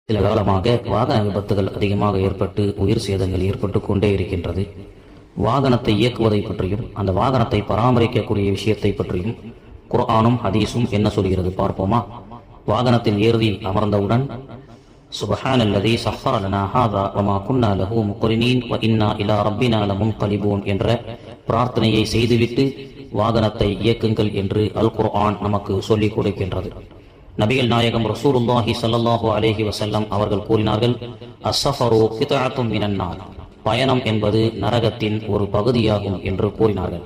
சில காலமாக வாகன விபத்துகள் அதிகமாக ஏற்பட்டு உயிர் சேதங்கள் ஏற்பட்டு கொண்டே இருக்கின்றது. வாகனத்தை இயக்குவதை பற்றியும் அந்த வாகனத்தை பராமரிக்கக்கூடிய விஷயத்தை பற்றியும் குர்ஆனும் ஹதீஸும் என்ன சொல்கிறது பார்ப்போமா? வாகனத்தில் ஏறி அமர்ந்தவுடன் சுப்ஹானல்லதீ ஸஹ்ஹர லனா ஹாதா வமா குன்னா லஹு முக்ரினீன் வ இன்னா இலா ரப்பினா லமுன்கலிபூன் என்ற பிரார்த்தனையை செய்துவிட்டு வாகனத்தை இயக்குங்கள் என்று அல் குர்ஆன் நமக்கு சொல்லிக் கொடுக்கின்றது. நபிகள் நாயகம் ரசூலுல்லாஹி ஸல்லல்லாஹு அலைஹி வஸல்லம் அவர்கள் கூறினார்கள், அஸ்ஸஃபரு கித்அத்தும் மினன் நார், பயணம் என்பது நரகத்தின் ஒரு பகுதியாகும் என்று கூறினார்கள்.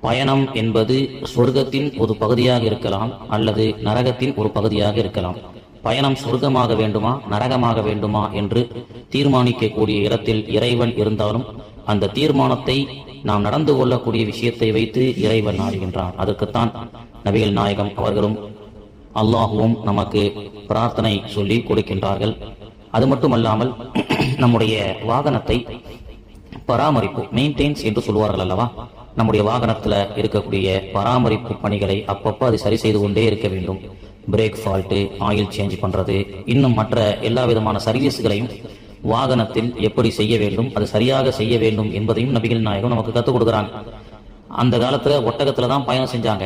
பயணம் என்பது சொர்க்கத்தின் ஒரு பகுதியாக இருக்கலாம் அல்லது நரகத்தின் ஒரு பகுதியாக இருக்கலாம். பயணம் சொர்க்கமாக வேண்டுமா நரகமாக வேண்டுமா என்று தீர்மானிக்கக்கூடிய இடத்தில் இறைவன் இருந்தாலும் அந்த தீர்மானத்தை நாம் நடந்து கொள்ளக்கூடிய விஷயத்தை வைத்து இறைவன் நாடுகின்றான். அதற்குத்தான் நபிகள் நாயகம் அவர்களும் அல்லாஹுவும் நமக்கு பிரார்த்தனை சொல்லி கொடுக்கின்றார்கள். அது மட்டுமல்லாமல் நம்முடைய வாகனத்தை பராமரிப்பு மெயின்டெயின்ஸ் என்று சொல்வார்கள் அல்லவா, நம்முடைய வாகனத்தில் இருக்கக்கூடிய பராமரிப்பு பணிகளை அப்பப்போ அது சரி செய்து கொண்டே இருக்க வேண்டும். பிரேக் ஃபால்ட்டு, ஆயில் சேஞ்ச் பண்றது, இன்னும் மற்ற எல்லா விதமான சர்வீஸ்களையும் வாகனத்தில் எப்படி செய்ய வேண்டும், அது சரியாக செய்ய வேண்டும் என்பதையும் நபிகள் நாயகம் நமக்கு கற்றுக் கொடுக்குறாங்க. அந்த காலத்துல ஒட்டகத்துல தான் பயணம் செஞ்சாங்க.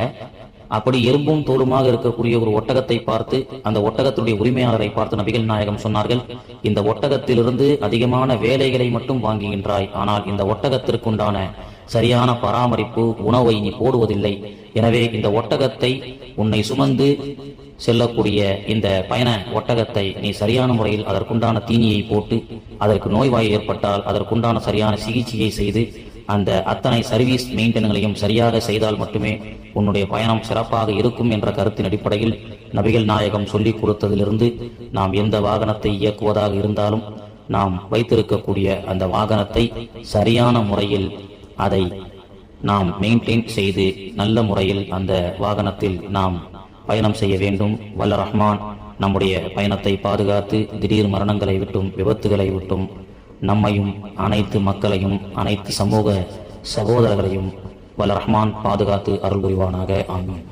அப்படி எறும்பும் தோலுமாக இருக்கக்கூடிய ஒரு ஒட்டகத்தை பார்த்து அந்த ஒட்டகத்துடைய உரிமையாளரை பார்த்து நபிகள் நாயகம் சொன்னார்கள், இந்த ஒட்டகத்திலிருந்து அதிகமான வேலைகளை மட்டும் வாங்குகின்றாய், ஆனால் இந்த ஒட்டகத்திற்குண்டான சரியான பராமரிப்பு உணவை நீ போடுவதில்லை. எனவே இந்த ஒட்டகத்தை உன்னை சுமந்து செல்லக்கூடிய இந்த பயண ஒட்டகத்தை நீ சரியான முறையில் அதற்குண்டான தீனியை போட்டு அதற்கு நோய்வாய் ஏற்பட்டால் அதற்குண்டான சரியான சிகிச்சையை செய்து அந்த அத்தனை சர்வீஸ் மெயின்டெனன்களையும் சரியாக செய்தால் மட்டுமே உன்னுடைய பயணம் சிறப்பாக இருக்கும் என்ற கருத்தின் அடிப்படையில் நபிகள் நாயகம் சொல்லிக் கொடுத்ததிலிருந்து நாம் எந்த வாகனத்தை இயக்குவதாக இருந்தாலும் நாம் வைத்திருக்கக்கூடிய அந்த வாகனத்தை சரியான முறையில் அதை நாம் மெயின்டைன் செய்து நல்ல முறையில் அந்த வாகனத்தில் நாம் பயணம் செய்ய வேண்டும். வல்ல ரஹ்மான் நம்முடைய பயணத்தை பாதுகாத்து திடீர் மரணங்களை விட்டும் விபத்துகளை விட்டும் நம்மையும் அனைத்து மக்களையும் அனைத்து சமூக சகோதரர்களையும் வல்ல ரஹ்மான் பாதுகாத்து அருள் புரிவானாக. ஆமீன்.